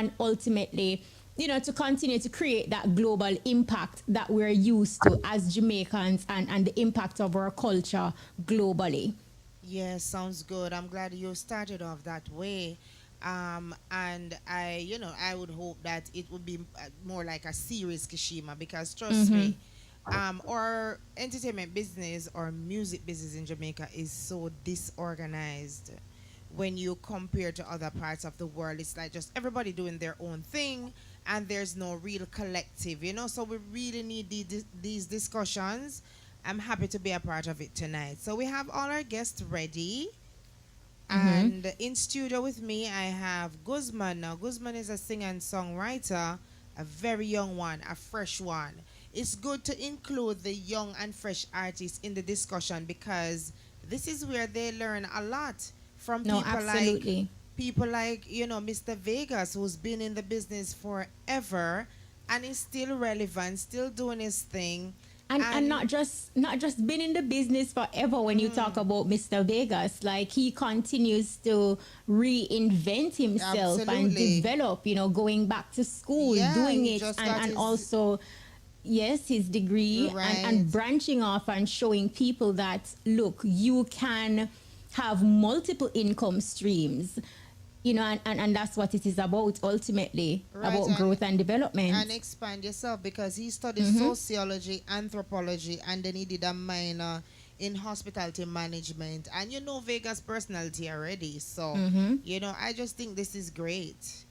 and ultimately, to continue to create that global impact that we're used to as Jamaicans, and the impact of our culture globally. Yes, sounds good. I'm glad you started off that way. And I would hope that it would be more like a serious Kishima, because trust me, our entertainment business or music business in Jamaica is so disorganized when you compare to other parts of the world. It's like just everybody doing their own thing, and there's no real collective. So we really need these discussions. I'm happy to be a part of it tonight. So we have all our guests ready. And in studio with me, I have Gussman. Now, Gussman is a singer and songwriter, a very young one, a fresh one. It's good to include the young and fresh artists in the discussion, because this is where they learn a lot from No, absolutely. people like Mr. Vegas, who's been in the business forever and is still relevant, still doing his thing. And not just been in the business forever. When you talk about Mr. Vegas, like, he continues to reinvent himself and Absolutely. develop, going back to school, Yeah, doing he it, just got and his also, yes, his degree, right. and branching off and showing people that, look, you can have multiple income streams, and that's what it is about, ultimately, Right, about growth and development. and expand yourself, because he studied sociology, anthropology, and then he did a minor in hospitality management. And Vegas personality already. So, I just think this is great.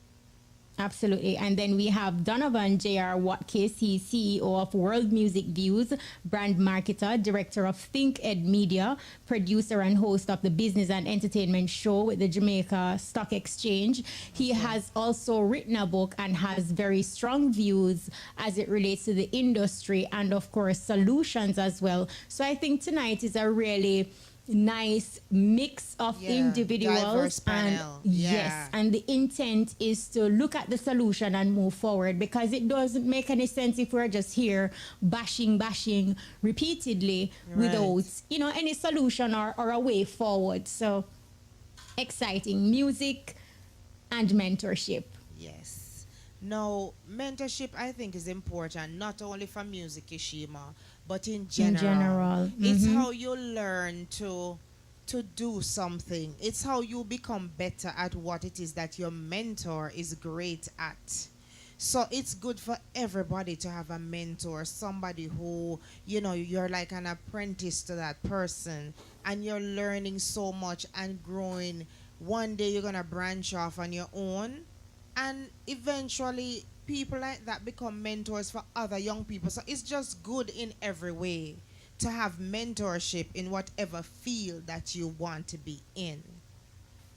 Absolutely. And then we have Donovan J.R. Watkis. He's CEO of World Music Views, brand marketer, director of Think Ed Media, producer and host of the business and entertainment show with the Jamaica Stock Exchange. He has also written a book and has very strong views as it relates to the industry, and, of course, solutions as well. So I think tonight is a really nice mix of Yeah, diverse individuals, and panel. yes, Yeah. and the intent is to look at the solution and move forward, because it doesn't make any sense if we're just here bashing repeatedly without, Right. any solution, or a way forward. So exciting music and mentorship. Yes. Now, mentorship, I think, is important, not only for music, Ishima, but in In general. general. It's how you learn to do something. It's how you become better at what it is that your mentor is great at. So it's good for everybody to have a mentor, somebody who, you're like an apprentice to that person, and you're learning so much and growing. One day you're going to branch off on your own, and eventually people like that become mentors for other young people. So it's just good in every way to have mentorship in whatever field that you want to be in.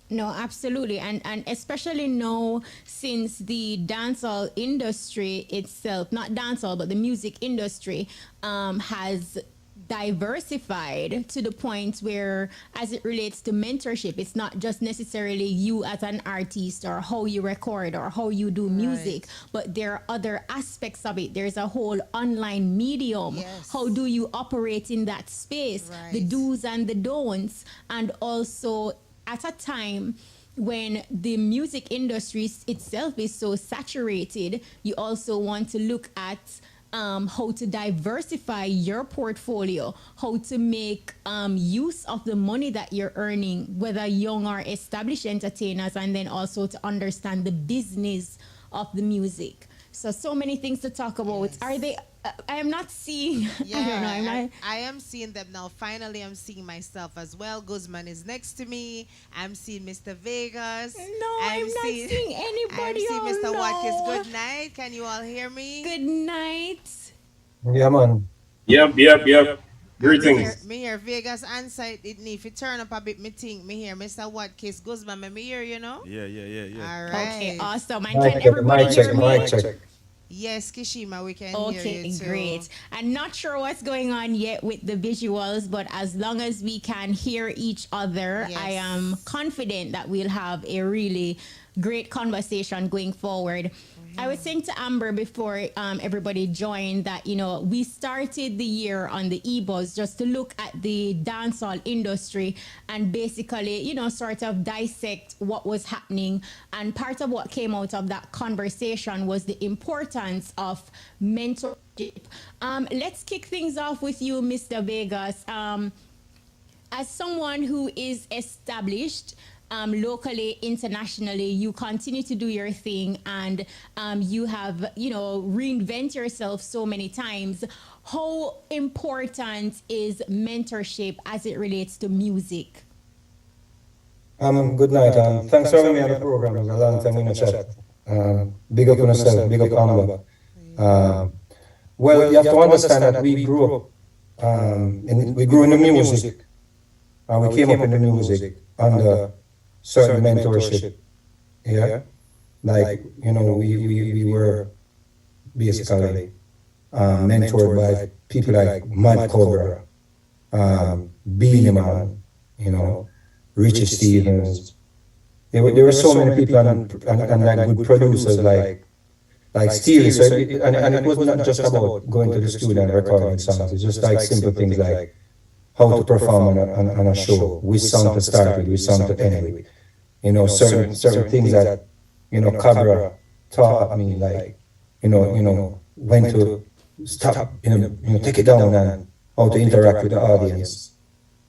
No, absolutely. And especially now, since the dancehall industry itself, not dancehall, but the music industry, has diversified to the point where, as it relates to mentorship, it's not just necessarily you as an artist, or how you record, or how you do Right. music, but there are other aspects of it. There's a whole online medium. How Yes. do you operate in that space? The Right. do's and the don'ts. And also, at a time when the music industry itself is so saturated, you also want to look at, how to diversify your portfolio, how to make use of the money that you're earning, whether young or established entertainers, and then also to understand the business of the music. So many things to talk about. Are Yes. they? I am not seeing. I don't know. I'm Yeah, not. I am seeing them now. Finally, I'm seeing myself as well. Guzman is next to me. I'm seeing Mr. Vegas. No, I'm I'm not seeing seeing I'm anybody. seeing Mr. Watkis. Oh Good night. Can you all hear no. me? Good night. Yeah, man. Yep, yep, yep. Greetings. Me here Vegas answer it. If you turn up a bit, me think me here Mr. Watkis Guzman. Me hear, Yeah, yeah, yeah, yeah. All Okay, right. awesome. And can Mic check, everybody mic hear check, me? mic check. Yes, Kishima, we can hear you Okay, too. great. I'm not sure what's going on yet with the visuals, but as long as we can hear each other, I am Yes. confident that we'll have a really great conversation going forward. I was saying to Amber before everybody joined that, we started the year on the EBUZZ just to look at the dancehall industry and basically, sort of dissect what was happening. And part of what came out of that conversation was the importance of mentorship. Let's kick things off with you, Mr. Vegas. As someone who is established, locally, internationally, you continue to do your thing, and you have, reinvent yourself so many times. How important is mentorship as it relates to music? Good night. Thanks for having me on the program. It's a long time in the chat. Big up on yourself, big up Amber. Well, you have to understand that we grew up, we grew in the music. We came up in the music under certain mentorship. Yeah, like we were basically mentored by people like Mad Cobra, Beanie Man, Richie Stevens. There were so many people and like good producers like Steely. So and it was not just about going to the studio and recording songs. It's just like simple things like how to perform on a show, which song to start with, which song to end with. Certain things that Cobra taught me, like when to stop, take it down and how to interact with the audience.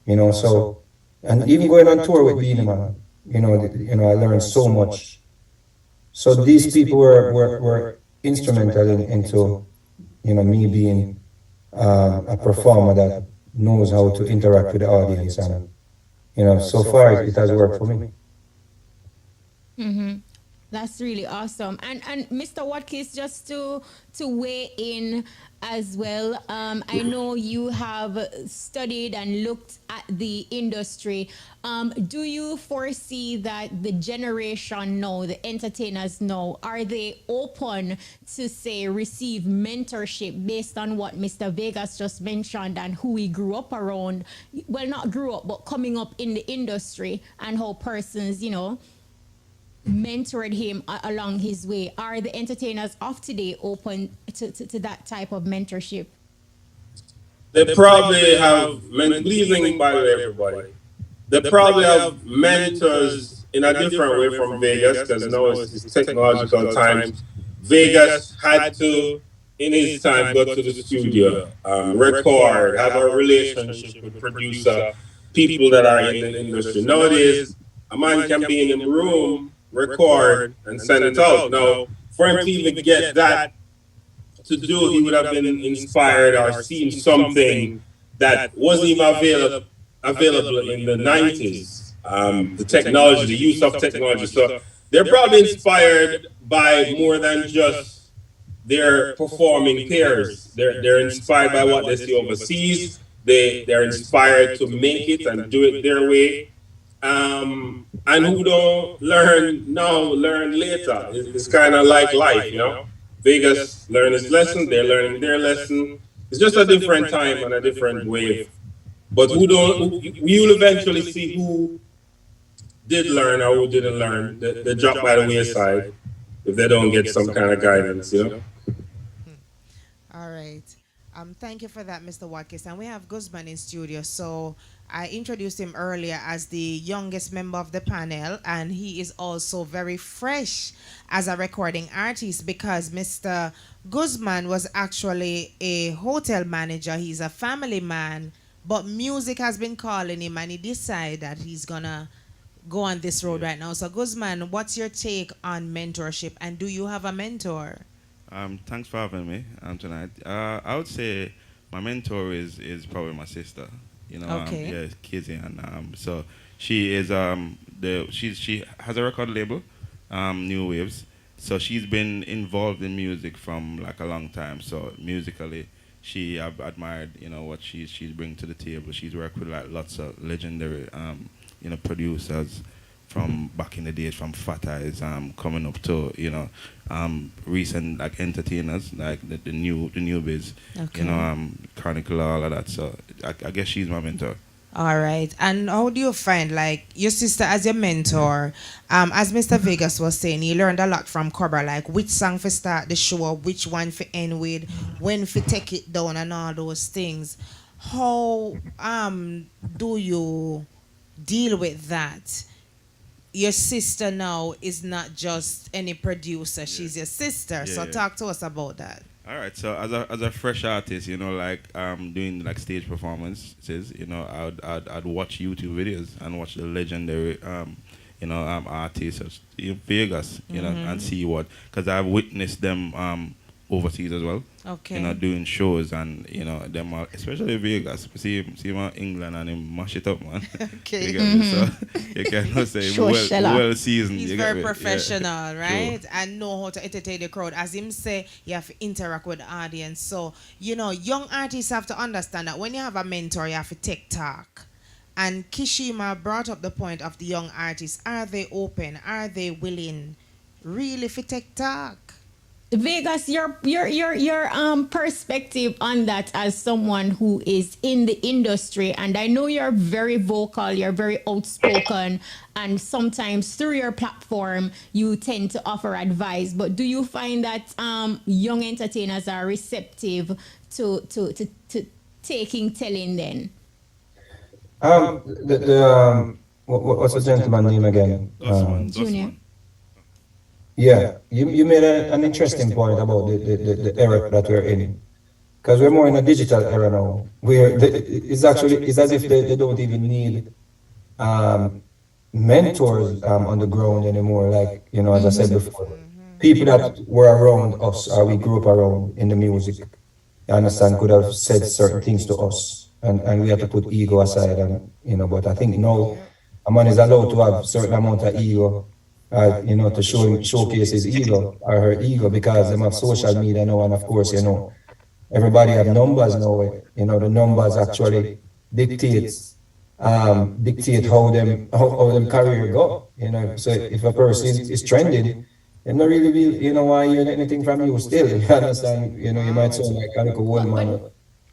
So and even going on tour with Beanie Man, I learned so much. So these people were instrumental into me being a performer that knows how to interact with the audience, and so far it has worked for me. Mm-hmm. That's really awesome. And Mr. Watkis, just to weigh in as well, I know you have studied and looked at the industry. Do you foresee that the generation now, the entertainers now, are they open to, say, receive mentorship based on what Mr. Vegas just mentioned and who he grew up around? Well, not grew up, but coming up in the industry, and how persons, mentored him along his way. Are the entertainers of today open to that type of mentorship? They probably have, pleasing by everybody. They probably have mentors in a different way from Vegas, because now it's technological times. Vegas had to, in his time, go to the studio, record, have a relationship with producer, people that are in the industry. Nowadays, a man can be in the room, record, and send it out. Now, for him to even get that to do, he would have been inspired or seen something that wasn't even available in the 90s. The technology, the use of technology. So they're probably inspired by more than just their performing peers. They're inspired by what they see overseas. They're inspired to make it and do it their way. And who don't learn now, learn later. It's kind of like life, Vegas learned his lesson, they're learning their lesson. It's just a different time and a different wave. But you'll eventually see who did learn or who didn't learn. They drop by the wayside if they don't get some kind of guidance, All right. Thank you for that, Mr. Watkis. And we have Gussman in studio. So I introduced him earlier as the youngest member of the panel, and he is also very fresh as a recording artist because Mr. Gussman was actually a hotel manager. He's a family man, but music has been calling him, and he decided that he's gonna go on this road right now. So Gussman, what's your take on mentorship, and do you have a mentor? Thanks for having me tonight. I would say my mentor is probably my sister. Okay. Kizzy, and so she is she has a record label, New Waves. So she's been involved in music from like a long time. So musically, I've admired what she's bring to the table. She's worked with like lots of legendary producers from back in the days, from Fat Eyes, coming up to recent like entertainers like the new biz, Okay. Chronicle, all of that. So I guess she's my mentor. All right. And how do you find like your sister as your mentor? As Mr. Vegas was saying, he learned a lot from Cobra, like which song for start the show, which one for end with, when for take it down and all those things. How do you deal with that? Your sister now is not just any producer, she's your sister. Yeah, So yeah. talk to us about that. All right. So as a fresh artist, like doing like stage performances, I'd watch YouTube videos and watch the legendary artists in Vegas, and see what, because I've witnessed them overseas as well. Okay. Doing shows and them especially Vegas. See my England and him mash it up, man. Okay. You get me? So you cannot say Sure, Shella. well seasoned. He's you get very me? Yeah. professional, right? True. And know how to entertain the crowd. As him say, you have to interact with the audience. So, young artists have to understand that when you have a mentor, you have to take talk. And Kishima brought up the point of the young artists. Are they open? Are they willing really to take talk? Vegas, your perspective on that as someone who is in the industry, and I know you're very vocal, you're very outspoken, and sometimes through your platform you tend to offer advice. But do you find that young entertainers are receptive to taking telling then? What's the gentleman name again? Junior. Yeah, you made an interesting point about the era that we're in, because we're more in a digital era now, where it's as if they don't even need mentors on the ground anymore. Like, as I said before, people that were around us or we grew up around in the music, you understand, could have said certain things to us, and we had to put ego aside, and but I think now a man is allowed to have certain amount of ego, to showcase his ego or her ego, because they have social media now, and of course, everybody have numbers now. The numbers actually dictate how them career go. So if a person is trending, they not really want to hear anything from you still. You understand? You might sound like a little old man.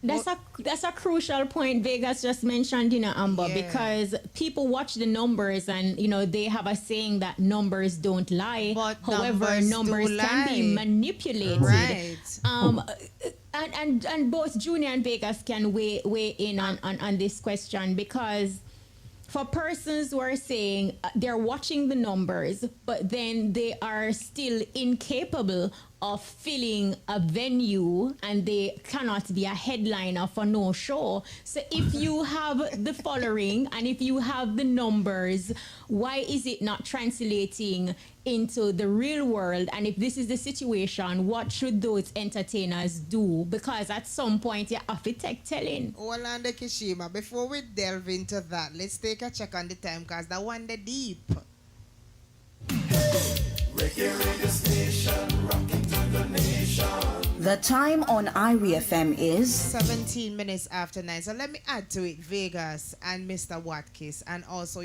That's a crucial point Vegas just mentioned, Amber, Yeah. because people watch the numbers and they have a saying that numbers don't lie. But However, numbers do numbers can be lie. manipulated. Right. And both Junior and Vegas can weigh in on this question, because for persons who are saying they're watching the numbers, but then they are still incapable of filling a venue and they cannot be a headliner for no show. So if you have the following and if you have the numbers, why is it not translating into the real world? And if this is the situation, what should those entertainers do? Because at some point you have to take telling. Olanda Kishima, before we delve into that, let's take a check on the time, because that one the deep. The time on Irie FM is 17 minutes after 9. So let me add to it Vegas and Mr. Watkis. And also,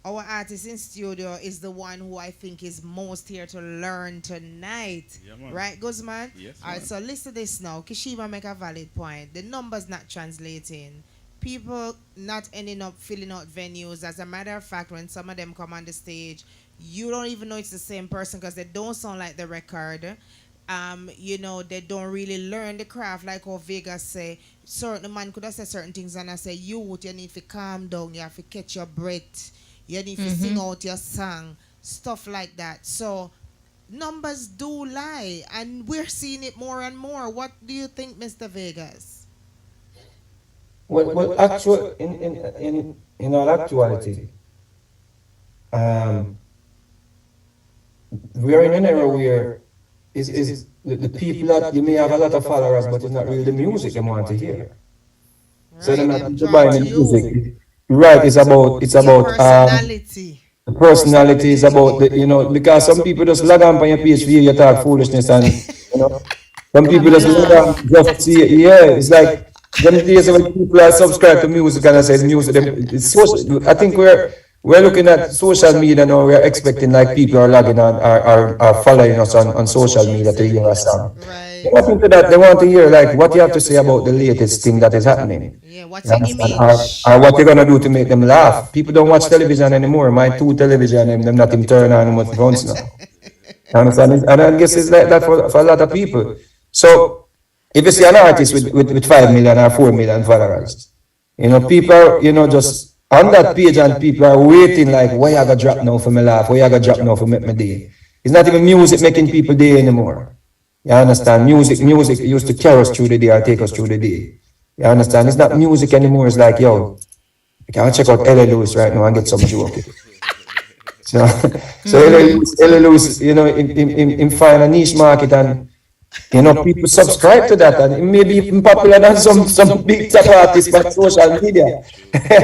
our artist in studio is the one who I think is most here to learn tonight. Yeah, man. Right, Gussman? Yes, All right, man. so listen to this now. Kishima make a valid point. The numbers not translating. People not ending up filling out venues. As a matter of fact, when some of them come on the stage, you don't even know it's the same person because they don't sound like the record. They don't really learn the craft, like how Vegas say. Certain man could have said certain things, and I say, you need to calm down, you have to catch your breath, you need to sing out your song, stuff like that. So numbers do lie, and we're seeing it more and more. What do you think, Mr. Vegas? Well, actual in all actuality, we are in an era where is the people that you may have a lot of followers, but it's not really the music they want to hear. So they're Them not draw buying to the you. music. Right? It's about Your personality. the personality is about because some people just log on your page for you talk foolishness, and some people just log on just see it. Yeah, it's like them days when people are subscribed to music and I say music. It's social. I think we're looking at social media now. We're expecting like people are logging on, are following us on social media to hear a song. They're Right. not into that. They want to hear like what you have to say about the latest thing that is happening. Yeah, You what's your understand? image? Or what you're gonna do to make them laugh. People don't watch television anymore. My two television, them not even turn on with phones now. You understand? And I guess it's like that for a lot of people. So if you see an artist with 5 million or 4 million followers, people are, just on that page and people are waiting like, why I gotta drop now for me laugh? Why I gotta drop now for make my day? It's not even music making people day anymore. You understand? Music used to carry us through the day or take us through the day. You understand? It's not music anymore. It's like, yo, I can check out L.A. Lewis right now and get some joke. So, so L.A. Lewis, in find a niche market and people subscribe to that and it may be even popular than some big top artists on social media.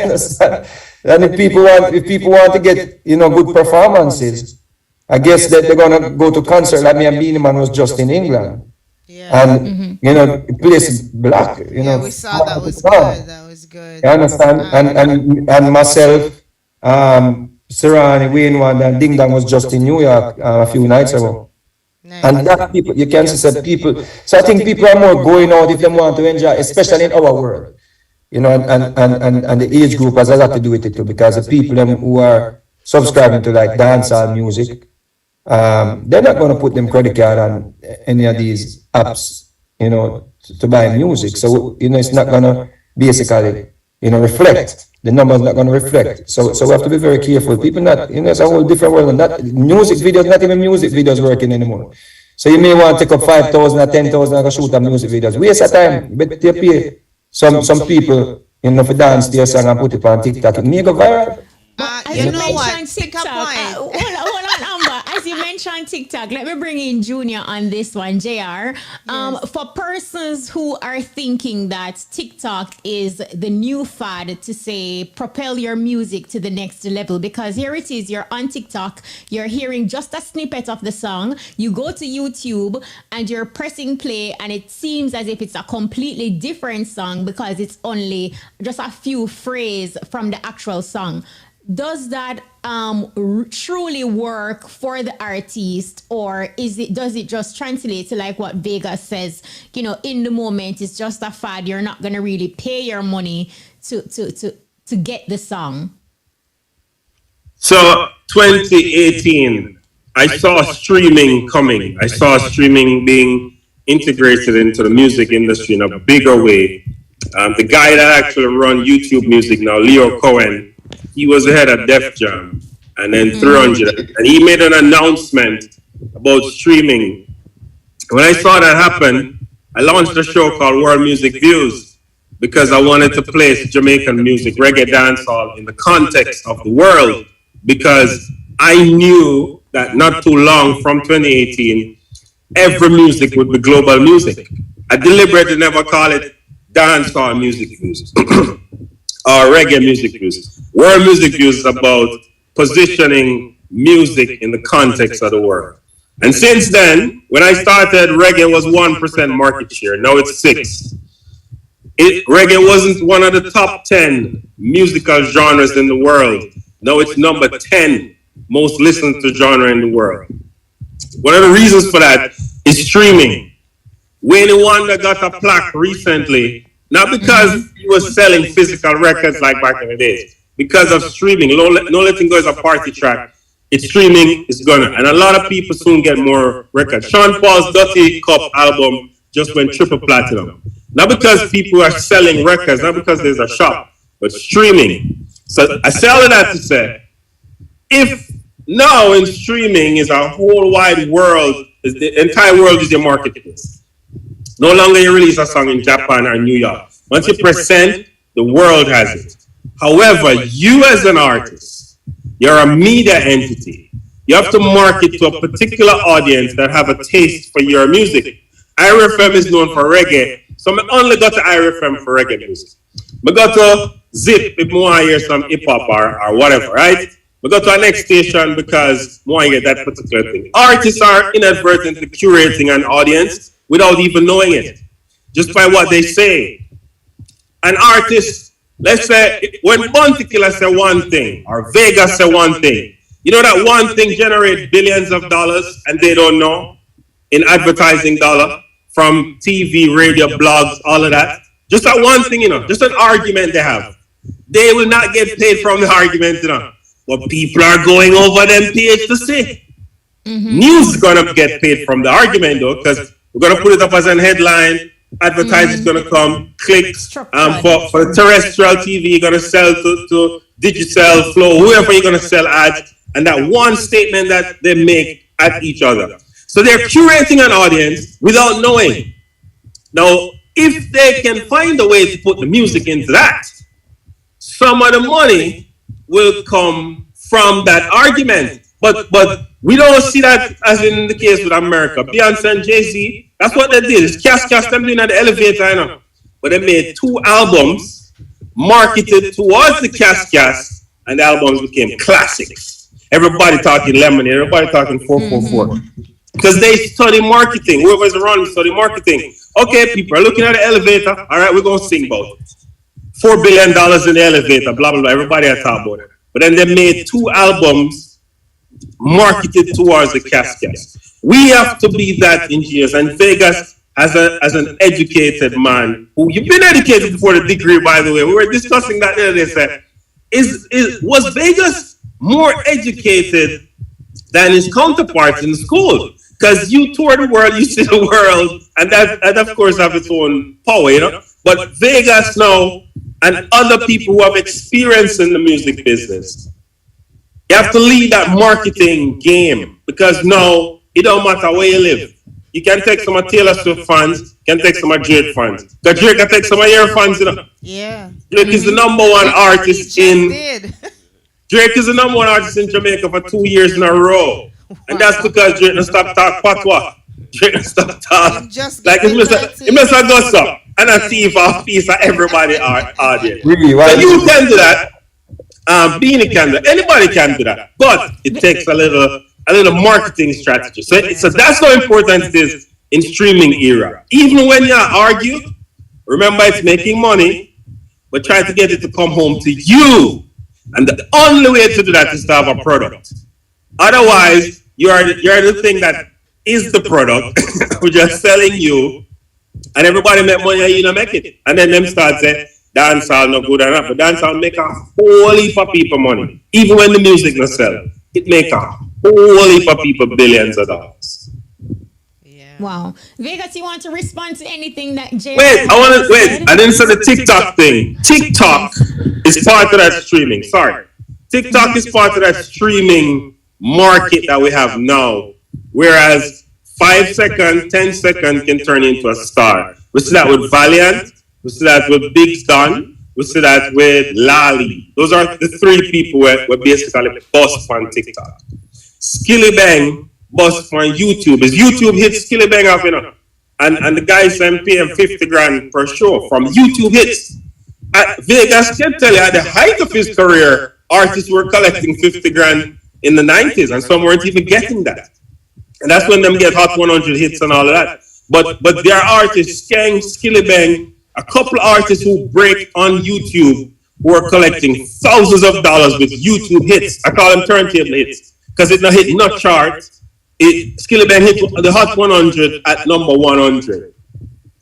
Understand? And if people want to get good performances, I guess that they're gonna go to concert like me and Beanie Man was just in England. Yeah. And the place is black, Yeah, we saw that was song. good. That was good. You understand? And myself, Serrani, Wayne Wanda, and Ding Dong was just in New York a few nights ago. Nice. And that people, you can see that people. So I think people are more going out if they want to enjoy, especially in our world. And the age group has a lot to do with it too, because the people who are subscribing to like dancehall music, they're not going to put them credit card on any of these apps, to buy music. So it's not going to basically, reflect. The number's not going to reflect. So we have to be very careful. People not, it's a whole different world. And that music videos, not even music videos working anymore. So you may want to take up 5,000 or 10,000 and go shoot a music videos. Waste of time. But they pay some people, for dance their song and put it on TikTok. It may go viral. You know what? Pick a TikTok, point. hold on, Amber. As you mentioned TikTok, let me bring in Junior on this one, JR. For persons who are thinking that TikTok is the new fad to say propel your music to the next level, because here it is, you're on TikTok, you're hearing just a snippet of the song, you go to YouTube and you're pressing play and it seems as if it's a completely different song because it's only just a few phrases from the actual song. Does that truly work for the artist, or does it just translate to like what Vegas says? In the moment, it's just a fad. You're not gonna really pay your money to get the song. So 2018, I saw streaming coming. I saw streaming being integrated into the music industry in a bigger way. The guy that actually run YouTube Music now, Leo Cohen, he was the head of Def Jam and then 300. And he made an announcement about streaming. When I saw that happen, I launched a show called World Music Views because I wanted to place Jamaican music, reggae dancehall in the context of the world, because I knew that not too long from 2018, every music would be global music. I deliberately never call it dancehall music views. Or reggae music views. World music views is about positioning music in the context of the world. And since then, when I started, reggae was 1% market share. Now it's 6%. Reggae wasn't one of the top 10 musical genres in the world. Now it's number 10 most listened to genre in the world. One of the reasons for that is streaming. Wayne Wanda got a plaque recently, not because he was selling physical records like back in the days, because of streaming. No Letting Go is a party track. It's streaming, it's gonna. And a lot of people soon get more records. Sean Paul's Dirty Cup album just went triple platinum. Not because people are selling records, not because there's a shop, but streaming. So I say all of that to say, if now in streaming is a whole wide world, the entire world is your marketplace. No longer you release a song in Japan or New York. Once you press send, the world has it. However, you as an artist, you're a media entity. You have to market to a particular audience that have a taste for your music. IRFM is known for reggae, so I only got to IRFM for reggae music. I got to Zip if I want to hear some hip-hop or whatever, right? We go to our next station because we want to get that particular thing. Artists are inadvertently curating an audience without even knowing it, just by what they say. An artist let's say when Bounty Killer say one thing or Vegas say one thing, you know that one thing generates billions of dollars and they don't know in advertising dollar from TV, radio, blogs, all of that. Just that one thing, just an argument they have. They will not get paid from the argument. But people are going over them page to see. News is gonna get paid from the argument though, because we're gonna put it up as a headline. Advertisers gonna come, clicks. For the terrestrial TV, you're gonna sell to digital flow, whoever you're gonna sell ads, and that one statement that they make at each other. So they're curating an audience without knowing. Now, if they can find a way to put the music into that, some of the money will come from that argument. But we don't see that as in the case with America. Beyonce and Jay-Z, that's what they did. It's cash them doing at the elevator, But they made 2 albums marketed towards the cash, and the albums became classics. Everybody talking Lemonade, everybody talking 444. Because they study marketing. Whoever's around study marketing. Okay, people are looking at the elevator. All right, we're going to sing about it. $4 billion in the elevator, blah, blah, blah. Everybody had talked about it. But then they made 2 albums marketed towards the casket. We have to be that ingenious. And Vegas, as an educated man, who you've been educated before the degree, by the way. We were discussing that the other day. Said, was Vegas more educated than his counterparts in school? Because you tour the world, you see the world, and that of course have its own power, But Vegas now, and other people who have experience in the music business, you have to lead that marketing game, because now it don't matter where you live. You can take some of Taylor Swift fans, you can take some of Drake fans. Because Drake can take some of your fans, Yeah. Drake is the #1 artist in Drake is the #1 artist in Jamaica for 2 years in a row. And that's because Drake doesn't stop talk patois. Drake doesn't stop talk. Like it must have got some. And a thief off piece of everybody audience. Really, so you can do that. Beanie can do that. Anybody can do that. But it takes a little marketing strategy. So that's how important it is in streaming era. Even when you argue, remember it's making money, but try to get it to come home to you. And the only way to do that is to have a product. Otherwise, you're the thing that is the product. We're just selling you, and everybody make money and you don't make it. And then them start saying, dancehall not good enough. But dancehall make a whole heap of people money. Even when the music not sell, it make a whole heap of people billions of dollars. Wow. Vegas, you want to respond to anything that Jay? Wait, I didn't say the TikTok thing. TikTok is part of that streaming. Sorry. TikTok is part of that streaming market that we have now. Whereas 5 seconds, 10 seconds can turn into a star. We see that with Valiant. We see that with Big Don. We see that with Lali. Those are the 3 people who basically bust on TikTok. Skilly Bang bust on YouTube. As YouTube hits Skilly Bang up, and the guys pay him 50 grand per show from YouTube hits. Vegas can tell you at the height of his career, artists were collecting 50 grand in the 90s, and some weren't even getting that. And that's when them get Hot 100 hits and all of that. But there are artists, Skeng, Skilly Bang, a couple artists who break on YouTube who are collecting thousands of dollars with YouTube hits. I call them turntable hits, because it not hit no chart. Skilly Bang hit the Hot 100 at number 100.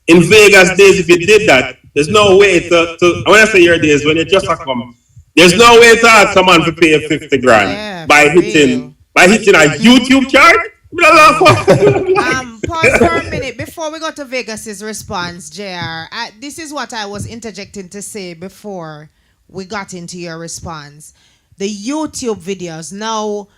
In Vegas days, if you did that, there's no way to when I say your days, when you just come, there's no way to ask someone to pay 50 grand by hitting a YouTube chart. Pause for a minute before we go to Vegas's response, JR. This is what I was interjecting to say before we got into your response. The YouTube videos. Now,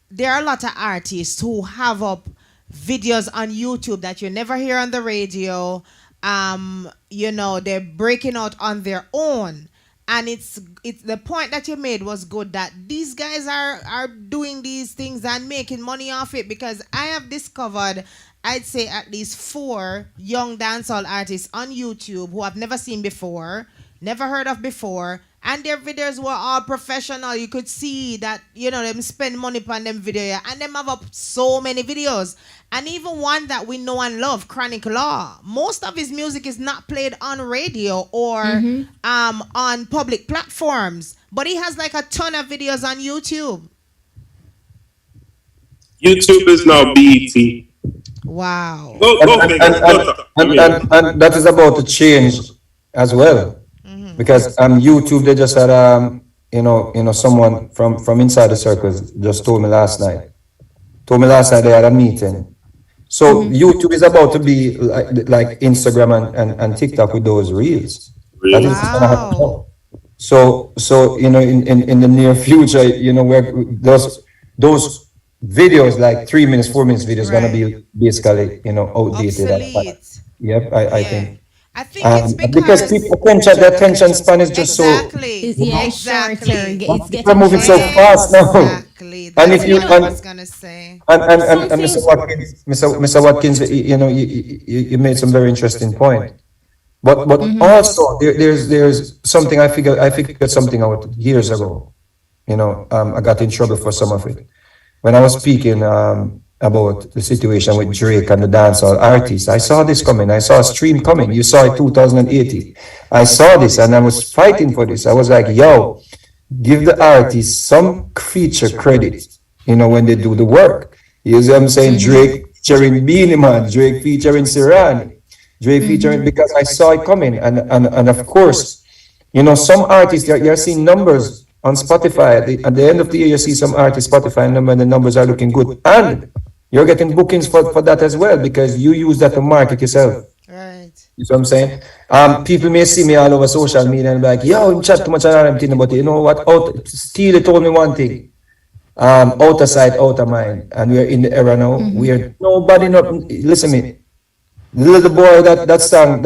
there are a lot of artists who have up videos on YouTube that you never hear on the radio. They're breaking out on their own. And it's the point that you made was good, that these guys are doing these things and making money off it, because I have discovered, I'd say at least 4 young dancehall artists on YouTube who I've never seen before, never heard of before, And their videos were all professional. You could see that, them spend money on them video. Yeah. And them have up so many videos. And even one that we know and love, Chronic Law. Most of his music is not played on radio or on public platforms. But he has like a ton of videos on YouTube. YouTube is now BET. Wow. And that is about to change as well. Because YouTube, they just had someone from inside the circles just told me last night they had a meeting. So YouTube is about to be like Instagram and TikTok with those reels. That is gonna happen now. So in the near future, where those videos like 3 minutes, 4 minutes videos gonna be basically outdated. Obsolete. Yep, I think. I think it's because people the attention span is just exactly. Shorter. It's getting we're moving so fast now. Exactly. And if you I was gonna say. And Mr. Watkins, you made some very interesting point. But also there's something I figured something out years ago. I got in trouble for some of it. When I was speaking about the situation with Drake and the dancehall artists, I saw this coming. I saw a stream coming. You saw it 2018. I saw this and I was fighting for this. I was like, yo, give the artists some feature credit, when they do the work. You see what I'm saying? Drake featuring Beanie Man, Drake featuring Serrani, Drake featuring, because I saw it coming. And of course, some artists, you're seeing numbers on Spotify. At the end of the year, you see some artists Spotify number and the numbers are looking good. And you're getting bookings for that as well because you use that to market yourself. Right. You see what I'm saying? People may see me all over social media and be like, yo, you chat too much on everything, but you know what? Steele told me one thing. Outer sight, outer mind. And we're in the era now where nobody listen to me. The little boy that song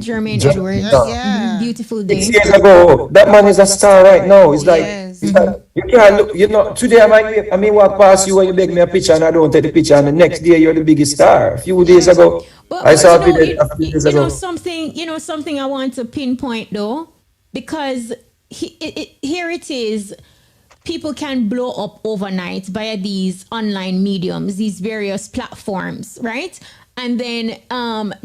Jermaine Edwards. Yeah. Beautiful Day. 6 years ago, that man is a star right now. It's like, Yes. it's like you can't look, today I may walk past you and you beg me a picture and I don't take the picture, and the next day you're the biggest star. A few days ago, I saw a video a few days ago. Something I want to pinpoint though, because here it is. People can blow up overnight via these online mediums, these various platforms, right? And then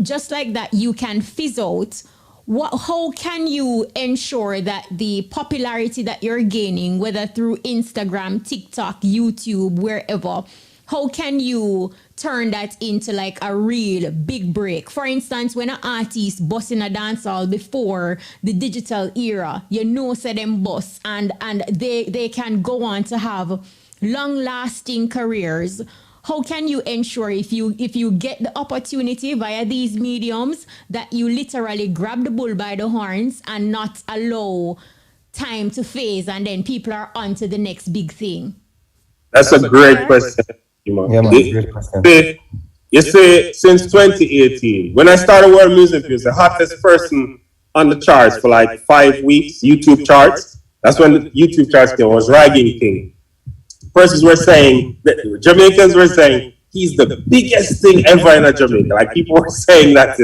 just like that, you can fizz out. How can you ensure that the popularity that you're gaining, whether through Instagram, TikTok, YouTube, wherever, how can you turn that into like a real big break? For instance, when an artist bust in a dancehall before the digital era, say them bust and they can go on to have long-lasting careers. How can you ensure if you get the opportunity via these mediums that you literally grab the bull by the horns and not allow time to phase and then people are on to the next big thing? That's a great question. Yeah, man, great question. You say since 2018, when I started World Music Views, the hottest person on the charts for like 5 weeks, YouTube charts. That's when the YouTube charts came, was Ragging King. Persons were saying, Jamaicans were saying, he's the biggest thing ever in Jamaica. Like people were saying that,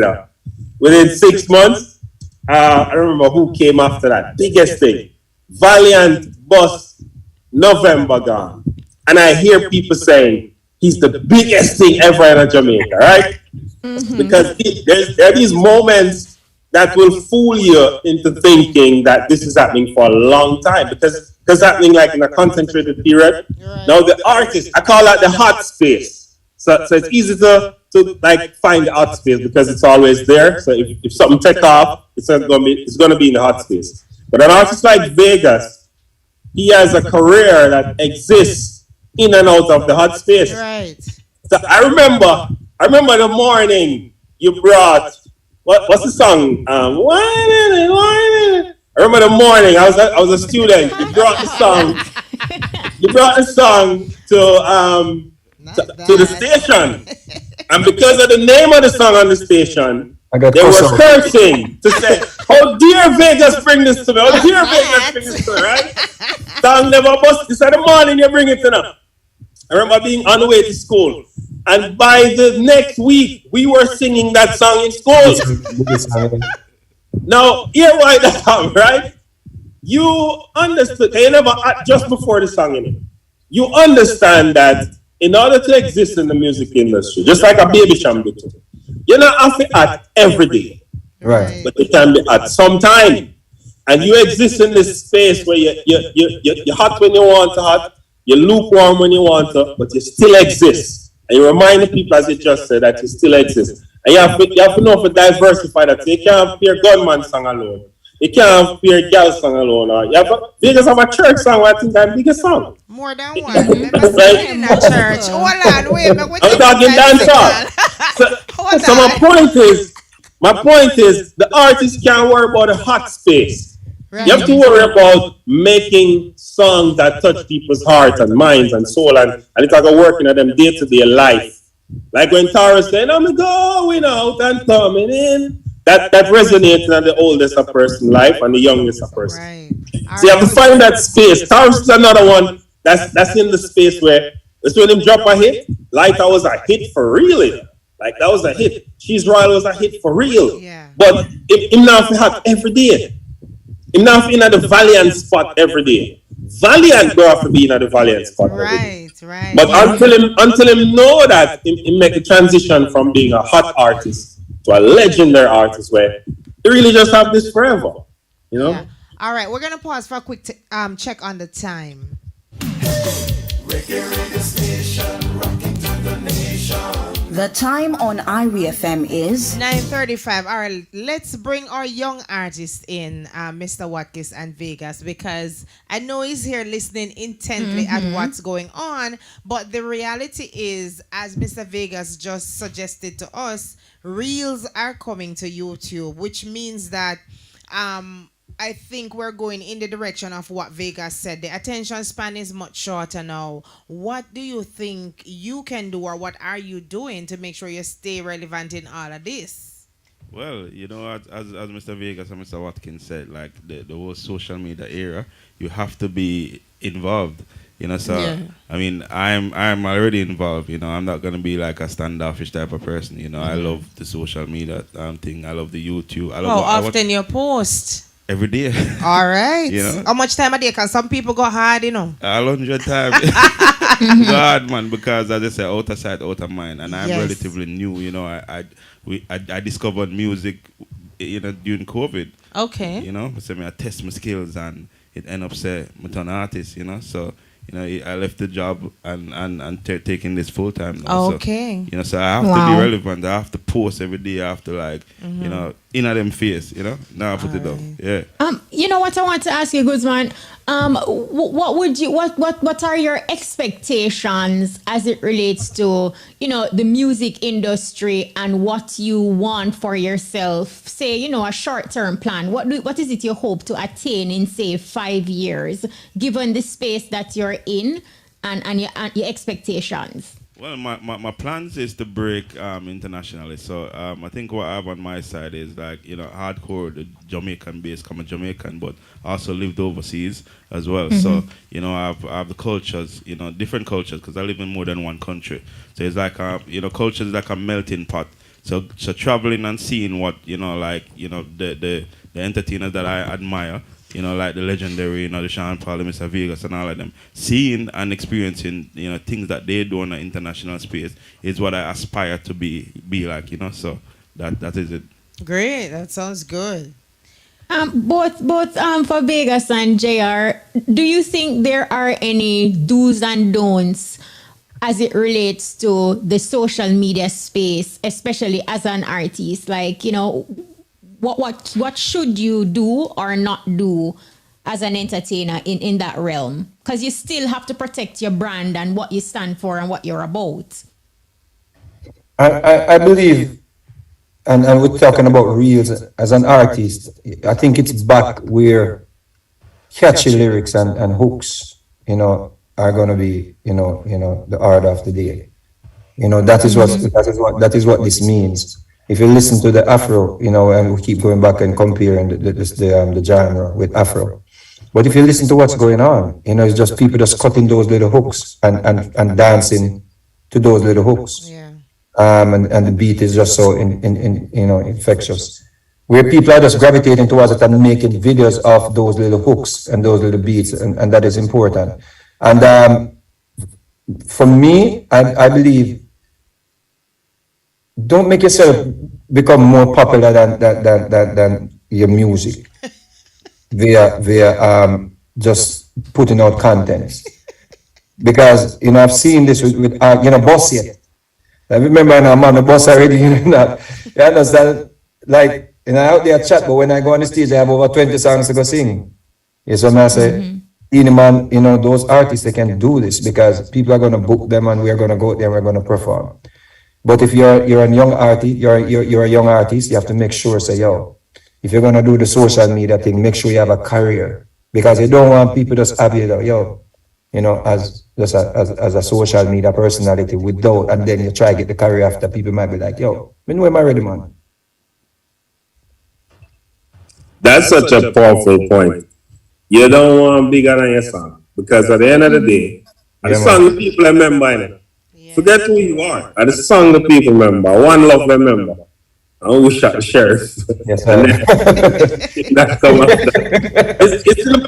Within 6 months, I don't remember who came after that. Biggest thing. Valiant Boss, November gone. And I hear people saying, he's the biggest thing ever in Jamaica, right? Because there are these moments that will fool you into thinking that this is happening for a long time because it's happening like in a concentrated period. Right. Now the artist, I call that the hot space. So it's easy to like find the hot space because it's always there. So if something take off, it's gonna be in the hot space. But an artist like Vegas, he has a career that exists in and out of the hot space. Right. So I remember the morning you brought what's the song? I remember the morning I was a student. You brought the song. You brought the song to the station, and because of the name of the song on the station, they were cursing to say, "How dare Vegas bring this to me? How dare Vegas bring this to me?" Right? Song never bust. This is the morning you bring it to them. I remember being on the way to school, and by the next week, we were singing that song in school. Now, here why that happened, right? You understood, you never, just before the song, you understand that in order to exist in the music industry, just like a baby champ do too, you don't have to act every day, Right. but you can be at some time. And you exist in this space where you're hot when you want to hot, you're lukewarm when you want to, but you still exist. And you remind the people, as you just said, that you still exist. And you have to know to diversify that. So you can't hear gunman song alone. You can't hear girl song alone. Or you have because of a church song, I think that's the biggest song. More than one. Remember Right? in a church. Hold on, wait. I'm talking dancehall. So my point is, the artist can't worry about the hot space. Right. You have to worry about making songs that touch people's hearts and minds and soul, and it's like a working at them day-to-day life. Like when Tara saying, I'm going out and coming in. That resonates in the oldest a person's life and the youngest a person. Right. So you have to find that space. Taurus is another one that's in the space where it's when him drop a hit. Lighter was a hit for real. Like that was a hit. She's Royal was a hit for real. Yeah. But him now hot every day. Him now in at the Valiant spot every day. Valiant go have to be in at the Valiant spot every day. Right. But until him know that, him make a transition from being a hot artist to a legendary artist where they really just have this forever. You know? Yeah. All right, we're gonna pause for a quick check on the time. The time on IRI FM is 9:35. All right, let's bring our young artist in, Mr. Watkis and Vegas, because I know he's here listening intently at what's going on. But the reality is, as Mr. Vegas just suggested to us, reels are coming to YouTube, which means that I think we're going in the direction of what Vegas said. The attention span is much shorter now. What do you think you can do, or what are you doing to make sure you stay relevant in all of this? Well, you know, as Mr. Vegas and Mr. Watkins said, like the whole social media era, you have to be involved. You know, so Yeah. I mean, I'm already involved. You know, I'm not gonna be like a standoffish type of person. You know, I love the social media thing. I love the YouTube. I love How often you post? every day. All right. You know? How much time a day? Because some people go hard, you know. 100 times. God, man, because as I say, out of sight, out of mind, and I'm Yes. relatively new. You know, I discovered music, you know, during COVID. Okay. You know, so I test my skills and it end up say I'm an artist. You know, so you know I left the job and taking this full time now. Okay. So, you know, so I have to Wow. be relevant. I have to post every day. I have to like, you know, in them face. You know, now I put it down. Yeah. You know what I want to ask you, Gussman? What are your expectations as it relates to, you know, the music industry and what you want for yourself? Say, you know, a short-term plan. What is it you hope to attain in, say, 5 years, given the space that you're in and your expectations? Well, my plans is to break internationally. So I think what I have on my side is like, you know, hardcore, the Jamaican base, I'm a Jamaican, but also lived overseas as well. So, you know, I have the cultures, you know, different cultures, because I live in more than one country. So it's like, you know, culture is like a melting pot. So traveling and seeing what, you know, like, you know, the entertainers that I admire, you know, like the legendary, you know, the Sean Paul, the Mr. Vegas and all of them, seeing and experiencing, you know, things that they do in the international space is what I aspire to be like, you know, so that is it. Great. That sounds good. Both for Vegas and JR, do you think there are any do's and don'ts as it relates to the social media space, especially as an artist? Like, you know, what should you do or not do as an entertainer in that realm? Because you still have to protect your brand and what you stand for and what you're about. I believe, and we're talking about reels as an artist, I think it's back where catchy lyrics and hooks, you know, are gonna be, you know, the order of the day. You know, that is what this means. If you listen to the Afro, you know, and we keep going back and comparing the genre with Afro. But if you listen to what's going on, you know, it's just people just cutting those little hooks and dancing to those little hooks. Yeah. And the beat is just so you know, infectious. where people are just gravitating towards it and making videos of those little hooks and those little beats, and that is important. And for me, I believe, don't make yourself become more popular than your music via just putting out contents. Because I've seen this with boss yet. I remember I'm on the boss already, you understand? Like, out there chat, but when I go on the stage, I have over 20 songs to go sing. Yes, so I say, man, those artists, they can do this because people are going to book them and we're going to go out there and we're going to perform. But if you're a young artist, you're a young artist, you have to make sure, say, yo, if you're going to do the social media thing, make sure you have a career. Because you don't want people just have you, as a social media personality without, and then you try to get the career after, people might be like, yo, when am I ready, man? That's such a powerful point. You don't want bigger than your song. Because at the end of the day, the song the people remember. Forget who you are. And the song the people remember. One love remember. And we shot the sheriff. Yes, sir. That come after. It's the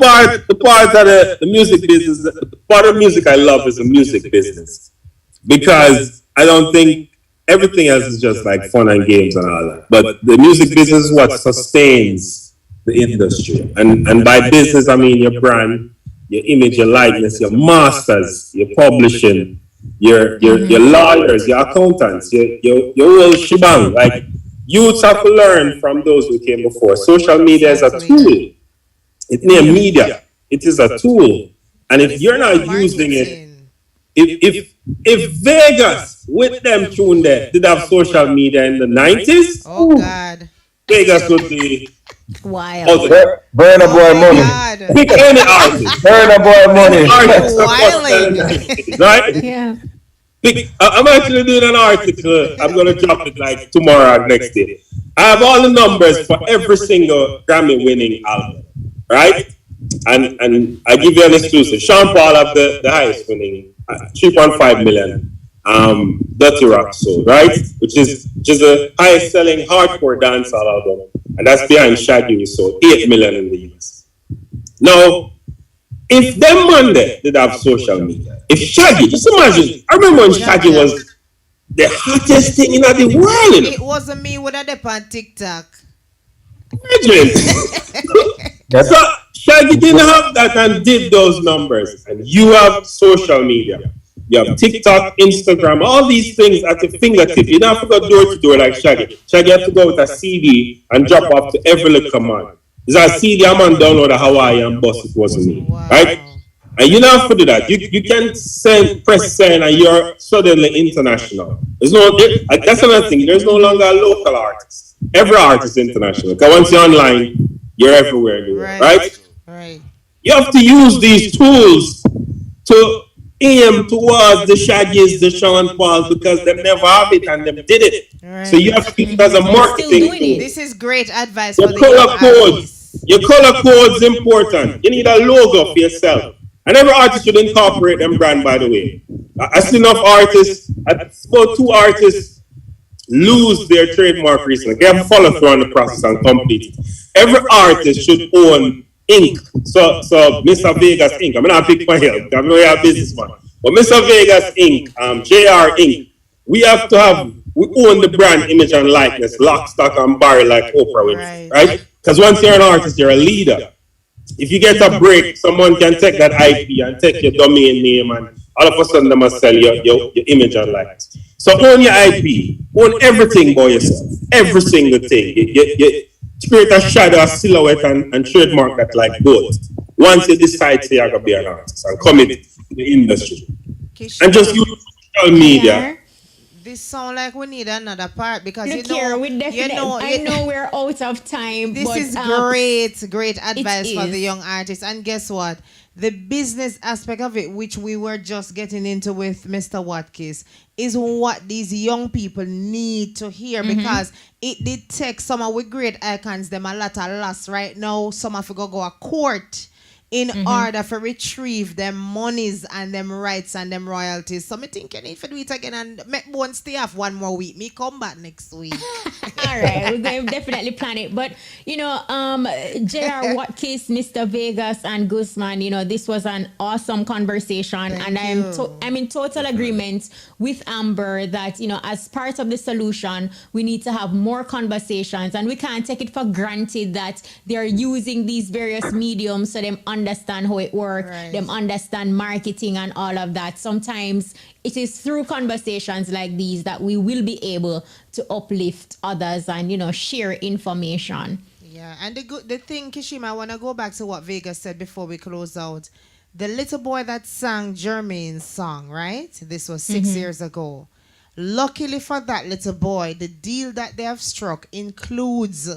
part of the music business. The part of music I love is the music business. Because I don't think everything else is just like fun and games and all that. But the music business is what sustains the industry. And by business, I mean your brand, your image, your likeness, your masters, your publishing, your lawyers, your accountants, your whole shebang. Like, youths have to learn from those who came before. Social media is a tool. It's not media. It is a tool. And if you're not using it, if Vegas with them tune there did have social media in the 90s, oh God, Vegas would be wild. Burn a boy money. Pick any artist. Burn a boy money. Right? Yeah. I'm actually doing an article. I'm going to drop it like tomorrow or next day. I have all the numbers for every single Grammy winning album, right? And I give you an exclusive. Sean Paul have the highest winning, 3.5 million. Dirty Rock Soul, right? Which is just the highest selling hardcore dancehall album. And that's behind Shaggy, who sold 8 million in the US. Now, if them Monday did have social media, if Shaggy, just imagine, I remember when Shaggy was the hottest thing in the world. It wasn't me with a dip on TikTok. Imagine. So Shaggy didn't have that and did those numbers. And you have social media. You have TikTok, Instagram, all these things at your fingertip. You don't have to go door to door like Shaggy. Shaggy have to go with a CD and drop off to every little command. It's a CD, I'm on download a Hawaii and bus, it wasn't me. Wow. Right? And you don't have to do that. You can press send and you're suddenly international. That's another thing. There's no longer a local artist. Every artist is international. Because once you're online, you're everywhere. Right? You have to use these tools to aim towards the Shaggies, the Sean Pauls, because they never have it and they did it. Right. So you have to use it as a marketing tool. This is great advice for the color codes. Your color code is important. You need a logo for yourself. And every artist should incorporate them brand, by the way. I see enough artists, about 2 artists lose their trademark recently. They have follow through on the process and complete it. Every artist should own ink. So Mr. Vegas Ink. I'm not pick my help. I'm not a businessman. But Mr. Vegas Ink, JR Ink, we own the brand image and likeness, lock, stock, and barrel like Oprah Winfrey, right? Because once you're an artist, you're a leader. If you get a break, someone can take that IP and take your domain name, and all of a sudden they must sell your image and likeness. So own your IP, own everything by yourself, every single thing. You create a shadow, a silhouette, and trademark that like both. Once you decide to you're going to be an artist and commit to the industry. And just use social media. This sound like we need another part because I know we're out of time. This is great advice for the young artists. And guess what? The business aspect of it, which we were just getting into with Mr. Watkis, is what these young people need to hear because it did take some of our great icons them a lot of loss right now. Some have to go to court in order to retrieve them monies and them rights and them royalties. So I think you need to do it again and make one stay off one more week. Me come back next week. All right, we're going to definitely plan it. But, J.R. Watkis, Mr. Vegas, and Gussman, this was an awesome conversation. And I'm in total agreement with Amber that, as part of the solution, we need to have more conversations. And we can't take it for granted that they're using these various mediums so them understand how it works, them understand marketing and all of that. Sometimes it is through conversations like these that we will be able to uplift others and, share information. Yeah, and the thing, Kishima, I want to go back to what Vegas said before we close out. The little boy that sang Jermaine's song, right? This was 6 years ago. Luckily for that little boy, the deal that they have struck includes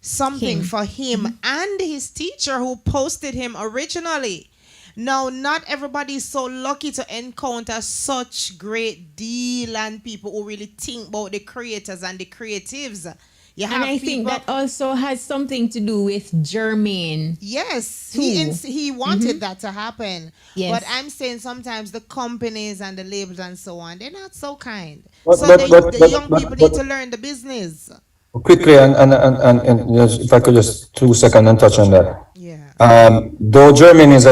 something for him and his teacher who posted him originally. Now, not everybody is so lucky to encounter such great deal and people who really think about the creators and the creatives. And I think that also has something to do with Jermaine. Yes, he wanted that to happen. Yes. But I'm saying sometimes the companies and the labels and so on, they're not so kind. The young people need to learn the business. Quickly, and just, if I could just 2 seconds and touch on that. Yeah. Though Germany is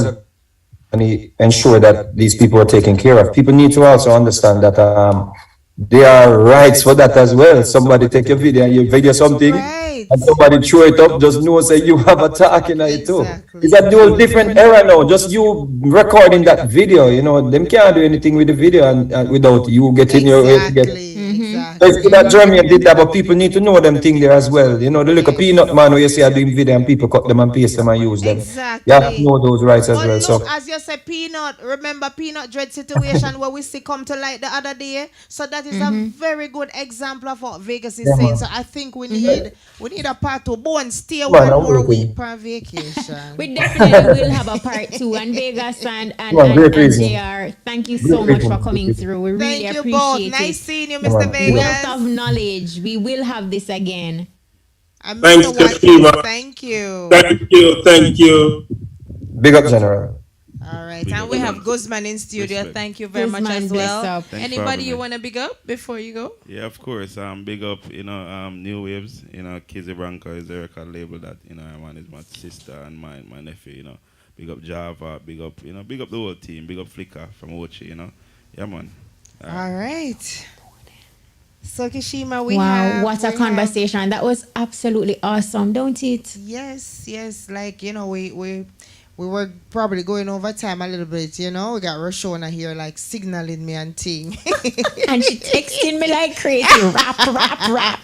and he ensure that these people are taken care of. People need to also understand that there are rights for that as well. Somebody take your video and you video something, and somebody throw it up, just know say you have a talk in it too. It's a whole different era now. Just you recording that video, them can't do anything with the video and without you getting your way to get. So that Germany did that, but people need to know them thing there as well. The little peanut man where you see are doing video and people cut them and paste them and use them. Exactly. You have to know those rights as well. Look, So as you said, Peanut, remember Peanut Dread situation where we see come to light the other day. So that is a very good example of what Vegas is saying. So I think we need a part 2. Go and stay 1 more week per vacation. We definitely will have a part 2. And Vegas and JR, thank you so much for coming through. We really appreciate it. Thank you both. Nice seeing you, Mr. Vegas. Wealth of knowledge. We will have this again. Thanks, Kashima. Thank you. Thank you. Big up, General. All right, and we have Gussman in studio. Respect. Thank you very much as well. Anybody you me. want to big up before you go? Yeah, of course. Big up, New Waves. Kizzy Branca is a record label that I manage my sister and my nephew. Big up Java. Big up big up the whole team. Big up Flickr from Ochi. Yeah, man. All right. So Kishima, what a conversation. That was absolutely awesome, don't it? Yes. Like, we were probably going over time a little bit, We got Roshona here like signaling me and ting. And she texting me like crazy. Rap.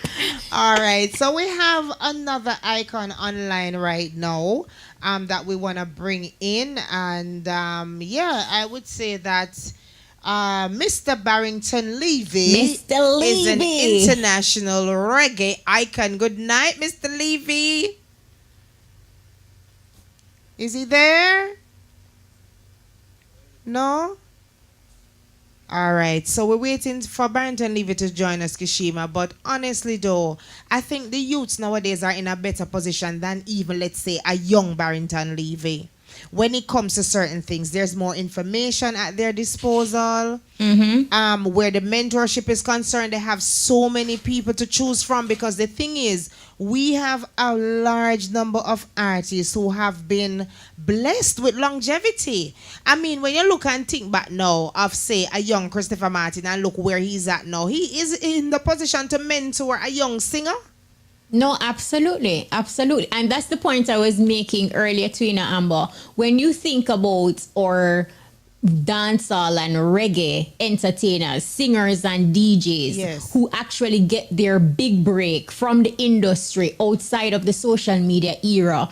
All right. So we have another icon online right now that we want to bring in. And I would say that Mr. Barrington Levy is an international reggae icon. Good night, Mr. Levy. Is he there? No? All right. So we're waiting for Barrington Levy to join us, Kishima. But honestly, though, I think the youths nowadays are in a better position than even, let's say, a young Barrington Levy. When it comes to certain things, there's more information at their disposal. Where the mentorship is concerned, they have so many people to choose from, because the thing is, we have a large number of artists who have been blessed with longevity. I mean, when you look and think back now of, say, a young Christopher Martin and look where he's at now, he is in the position to mentor a young singer. No, absolutely. And that's the point I was making earlier to Amber. When you think about our dancehall and reggae entertainers, singers and DJs who actually get their big break from the industry outside of the social media era,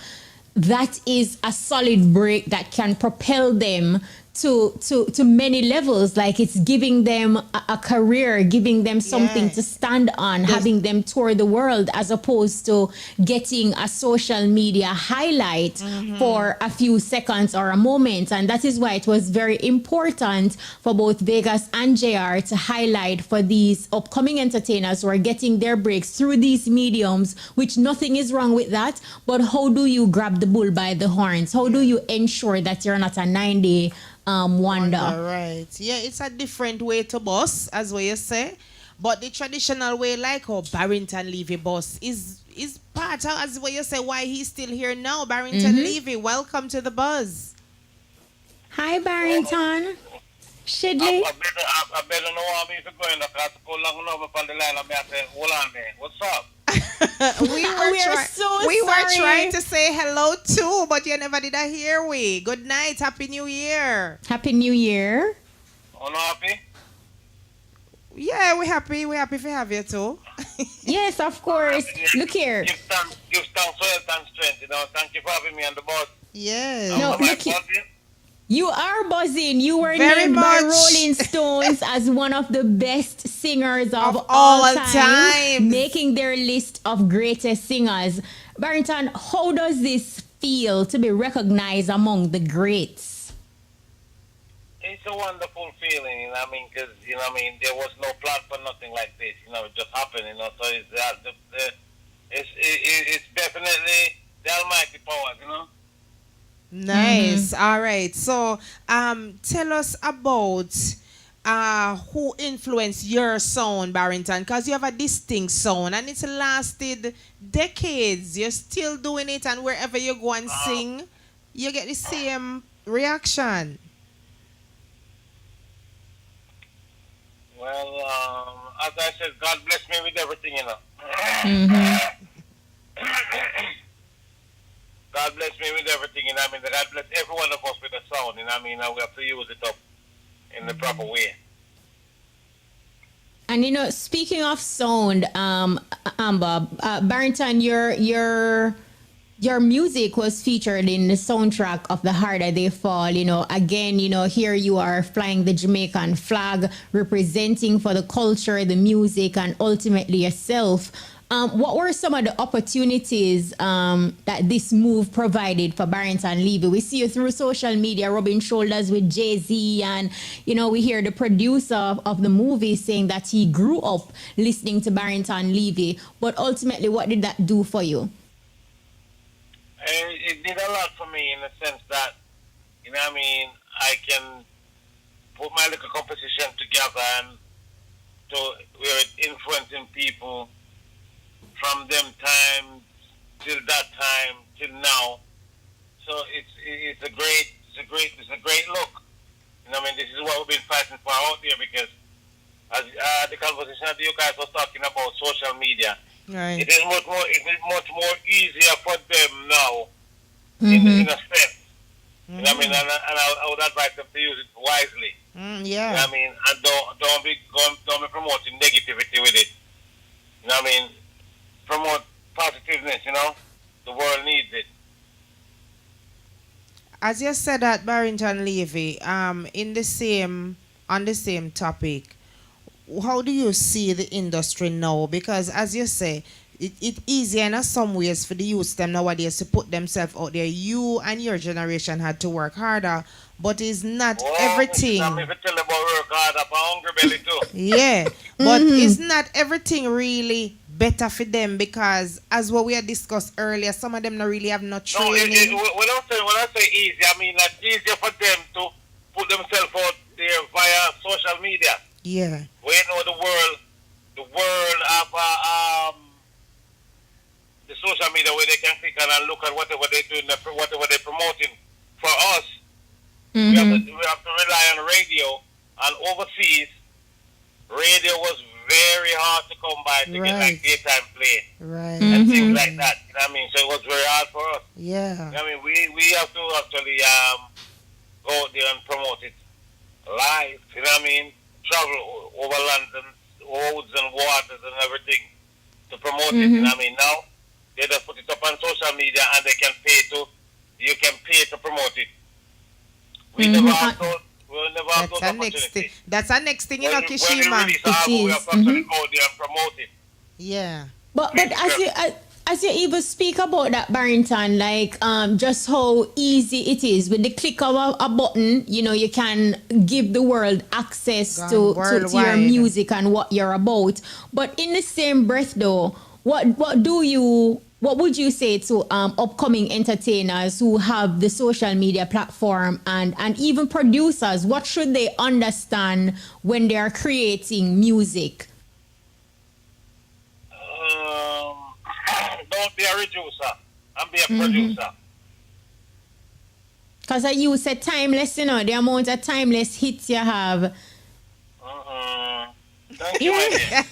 that is a solid break that can propel them to many levels. Like, it's giving them a career, giving them something to stand on, having them tour the world, as opposed to getting a social media highlight for a few seconds or a moment. And that is why it was very important for both Vegas and JR to highlight for these upcoming entertainers who are getting their breaks through these mediums, which nothing is wrong with that. But how do you grab the bull by the horns? How do you ensure that you're not a 9-day wonder? Right. Yeah, it's a different way to boss, as what you say. But the traditional way, like how Barrington Levy boss is part of, as what you say, why he's still here now. Barrington Levy, welcome to the buzz. Hi, Barrington. Shidley. I better know how me for going to go long enough upon the line. I'm saying, hold on there. What's up? we we were trying to say hello too, but you never did hear we. Good night, Happy New Year. Happy New Year. Oh, no happy? Yeah, we're happy. We're happy to have you too. Yes, of course. Look here. Give thanks for health and strength. You know, thank you for having me on the board. Yes. No, look here. You are buzzing. You were Very named by much. Rolling Stones as one of the best singers of all time, times. making their list of greatest singers. Barrington, how does this feel to be recognized among the greats? It's a wonderful feeling, you know what I mean? Because, you know what I mean, there was no plan for nothing like this. You know, it just happened, you know. So it's definitely the almighty powers, you know. Nice. All right. So, tell us about who influenced your sound, Barrington, because you have a distinct sound and it's lasted decades. You're still doing it, and wherever you go and sing, you get the same reaction. Well, as I said, God bless me with everything, you know. God bless me with everything, you know what I mean? God bless every one of us with a sound, you know what I mean? And we have to use it up in the proper way. And you know, speaking of sound, Amber, Barrington, your music was featured in the soundtrack of The Harder They Fall. You know, again, you know, here you are flying the Jamaican flag, representing for the culture, the music, and ultimately yourself. What were some of the opportunities that this move provided for Barrington Levy? We see you through social media rubbing shoulders with Jay-Z, and, you know, we hear the producer of the movie saying that he grew up listening to Barrington Levy. But ultimately, what did that do for you? It did a lot for me in the sense that, you know what I mean, I can put my little composition together and to where it's influencing people from them time till that time till now. So it's a great look. You know what I mean? This is what we've been fighting for out there, because as the conversation that you guys was talking about social media, Right. it is much more easier for them now in a sense. You know what I mean? And I would advise them to use it wisely. Yeah. You know what I mean? And don't be promoting negativity with it. You know what I mean? Promote positiveness, you know? The world needs it. As you said that, Barrington Levy, on the same topic, how do you see the industry now? Because as you say, it's easier in some ways for the youth them nowadays to put themselves out there. You and your generation had to work harder, but it's not everything. I'm even telling about work harder for hungry belly too. Yeah, but it's not everything really better for them, because as what we had discussed earlier, some of them not really have no training. When I say easy, I mean that easier for them to put themselves out there via social media. Yeah. We know the world of the social media, where they can click on and look at whatever they're doing, whatever they're promoting. For us, we have to rely on radio, and overseas, radio was very hard to come by to get like daytime play and things like that. You know what I mean? So it was very hard for us. Yeah. You know what I mean? We have to actually go out there and promote it live. You know what I mean? Travel over lands and roads and waters and everything to promote it. You know what I mean? Now they just put it up on social media and you can pay to promote it. We never have those opportunities. That's our next thing, you know, When Kishima. we release our album, we have to actually go there and promote it. Yeah. But as you even speak about that, Barrington, like just how easy it is with the click of a button, you know, you can give the world access to your music and what you're about. But in the same breath, though, what would you say to upcoming entertainers who have the social media platform and even producers? What should they understand when they are creating music? be a reducer and be a producer. Because you said timeless, you know, the amount of timeless hits you have. Thank you, my dear.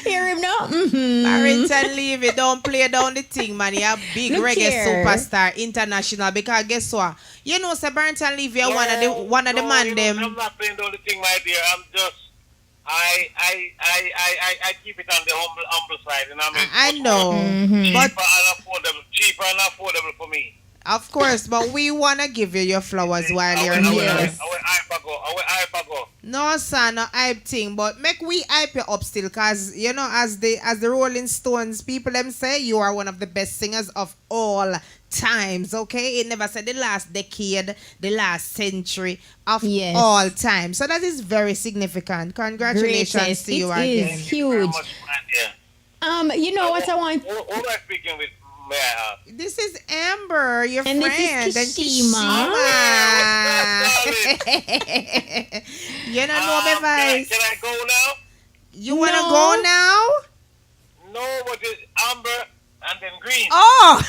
Hear him now? Barrington Levy, don't play down the thing, man. You're a big Look reggae here. superstar, international. Because guess what? You know, Sir Barrington Levy, you're one of the man them. I'm not playing down the thing, my dear. I'm just, I keep it on the humble side. You know what I mean? I know. But Cheaper and affordable for me. of course, but we want to give you your flowers while you're here. Yes. I will hype go. No, sir, no hype thing, but make we hype you up still, cause you know, as the Rolling Stones people them say, you are one of the best singers of all times. Okay, it never said the last decade, the last century of Yes. all time. So that is very significant. Congratulations Greatest. to you It again. is huge. You know what I want? Who am I speaking with? May I ask? This is Amber, your And this friend, is and Kishima. Kishima. You don't know my voice. Can I go now? You wanna No. go now? No, but it's Amber and then Green. Oh.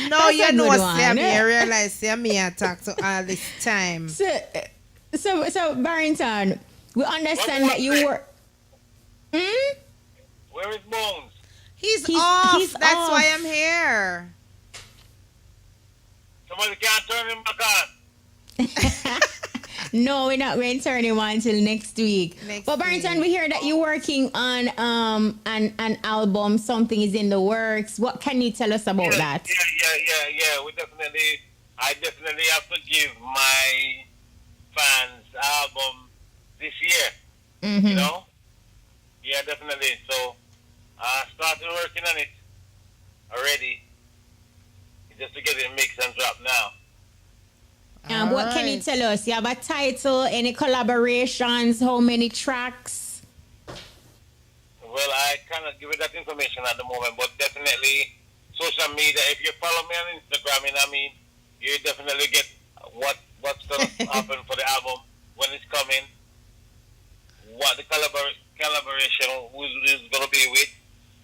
No, That's you a know, good say one, me. eh? I realize say me attack to all this time. So Barrington, we understand that you were. Where is Bones? He's He's- off. he's That's off. why I'm here. Somebody can't turn him back on. No, we're not going to turn him on until next week. But Barrington, we hear that you're working on an album. Something is in the works. What can you tell us about that? Yeah. I definitely have to give my fans album this year. You know? Yeah, definitely. So I started working on it already. Just to get it mixed and dropped now. What can you tell us? You have a title, any collaborations, how many tracks? Well, I cannot give you that information at the moment, but definitely social media. If you follow me on Instagram, you know what I mean, you definitely get what's going to happen for the album, when it's coming, what the collaboration who is going to be with.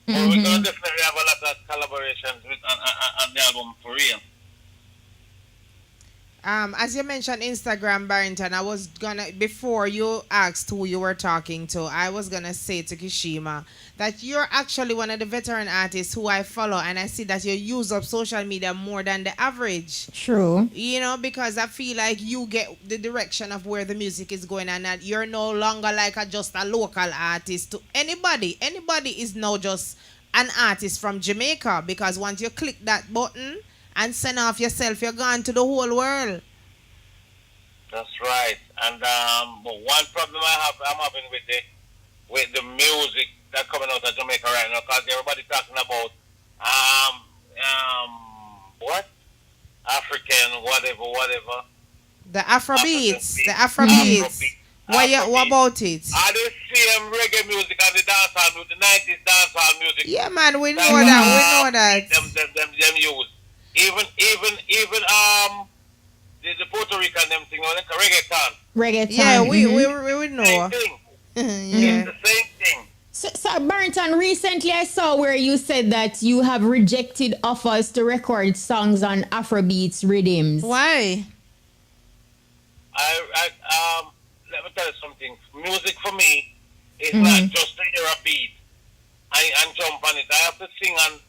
But we're going to definitely have a lot of collaborations with on the album for real. As you mentioned Instagram, Barrington, I was gonna, before you asked who you were talking to, I was gonna say to Kishima that you're actually one of the veteran artists who I follow, and I see that you use up social media more than the average. True. You know, because I feel like you get the direction of where the music is going, and that you're no longer like just a local artist to anybody. Anybody is now just an artist from Jamaica, because once you click that button and send off yourself, you're gone to the whole world. That's right. And but one problem I'm having with the music that's coming out of Jamaica right now, because everybody talking about what? African, whatever. The Afrobeats. The Afrobeats. What about it? I don't see reggae music and the dancehall music, the 90s dancehall music. Yeah, man, we know that. We know that. Them use. Even the Puerto Rican them thing, like reggaeton. Reggaeton. Yeah, we know. Same thing. Yeah. It's the same thing. So Barrington, recently I saw where you said that you have rejected offers to record songs on Afrobeats rhythms. Why? Let me tell you something. Music for me is not just to hear a beat and jump on it. I have to sing on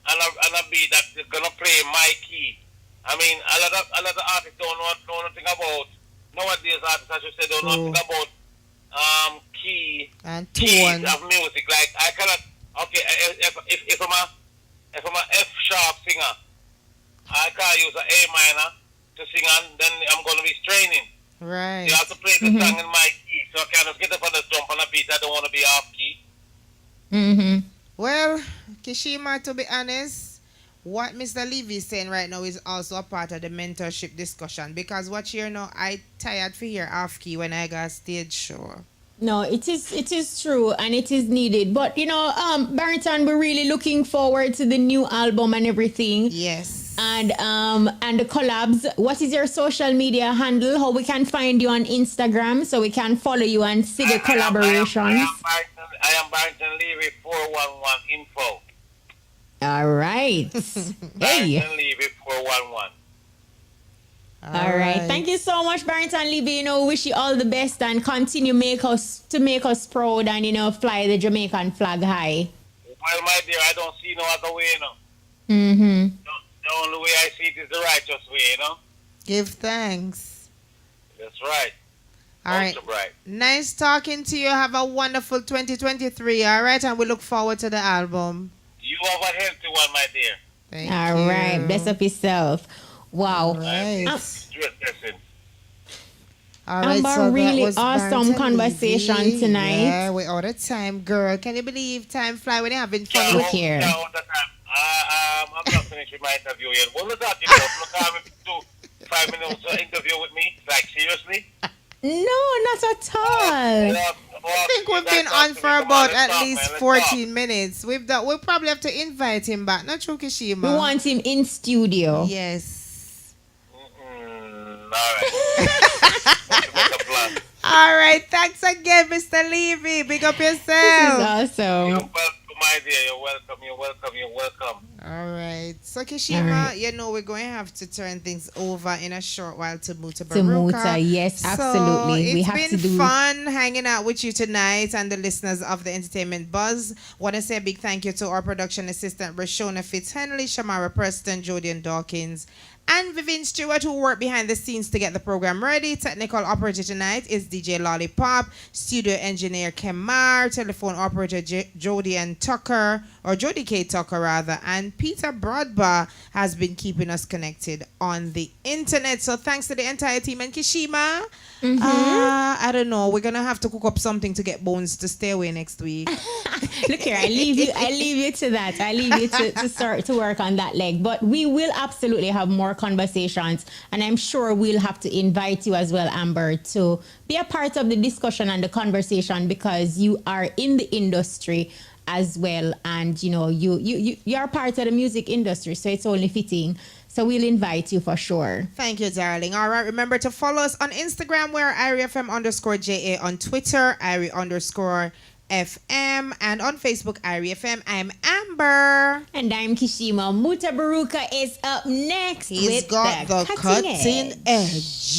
a beat that's gonna play my key. I mean, a lot of artists don't know nothing about. Nowadays, artists, I should say, don't know nothing about key And keys tone. of music. Like I cannot. Okay, if I'm a F sharp singer, I can't use an A minor to sing on. Then I'm gonna be straining. Right. You have to play the song in my key, so I can't just get up on the jump on a beat. I don't want to be off key. Well, Kishima, to be honest, what Mr. Levy is saying right now is also a part of the mentorship discussion, because what you know, I tired for hear off key when I got stage show. No, it is true and it is needed. But you know, Barrington, we're really looking forward to the new album and everything. Yes. And the collabs. What is your social media handle? How we can find you on Instagram so we can follow you and see the collaborations? I I am Barrington Levy 411 info. All right. Hey. Barrington Levy 411. All right. Thank you so much, Barrington Levy. You know, wish you all the best and continue make us proud and, you know, fly the Jamaican flag high. Well, my dear, I don't see no other way, you know. Mm-hmm. The only way I see it is the righteous way, you know. Give thanks. That's right. All right. Also right. Nice talking to you. Have a wonderful 2023. All right. And we look forward to the album. You have a healthy one, my dear. Thank All you. right. Bless up yourself. Wow. Right. Dress lesson. All right, Amber, so that really was awesome Barrington conversation Levy. tonight. Yeah, we're out of time, girl. Can you believe time fly when you're having fun? Look here. I'm not finished with my interview yet. What was that? You know, look, I'm do 5 minutes interview with me. Like, seriously? No, not at all. I think we've been on for about at least 14 minutes. We'll probably have to invite him back. Not true, Kishima. We want him in studio. Yes. All right. All right. Thanks again, Mr. Levy. Big up This is yourself. awesome. You're welcome, my dear. You're welcome. You're welcome. You're welcome. All right. So, Kishima, All right. you know, we're going to have to turn things over in a short while to Muta To Baruka. Muta, yes, absolutely. So We it's have been to do. fun hanging out with you tonight and the listeners of the Entertainment Buzz. Want to say a big thank you to our production assistant, Rashona Fitzhenley, Shamara Preston, Jodian Dawkins, and Vivian Stewart, who worked behind the scenes to get the program ready. Technical operator tonight is DJ Lollipop, studio engineer Kemar, telephone operator Jody K. Tucker rather, and Peter Broadbar has been keeping us connected on the internet. So thanks to the entire team and Kishima. I don't know. We're gonna have to cook up something to get Bones to stay away next week. Look here, I leave you to that. I leave you to start to work on that leg. But we will absolutely have more conversations, and I'm sure we'll have to invite you as well, Amber, to be a part of the discussion and the conversation, because you are in the industry as well, and you know you're part of the music industry, so it's only fitting. So we'll invite you for sure. Thank you, darling. All right, remember to follow us on Instagram. We're IRIFM_JA, on Twitter, IRI_FM, and on Facebook, IRIFM. I'm Amber. And I'm Kishima. Muta Baruka is up next. He's with got the cutting edge.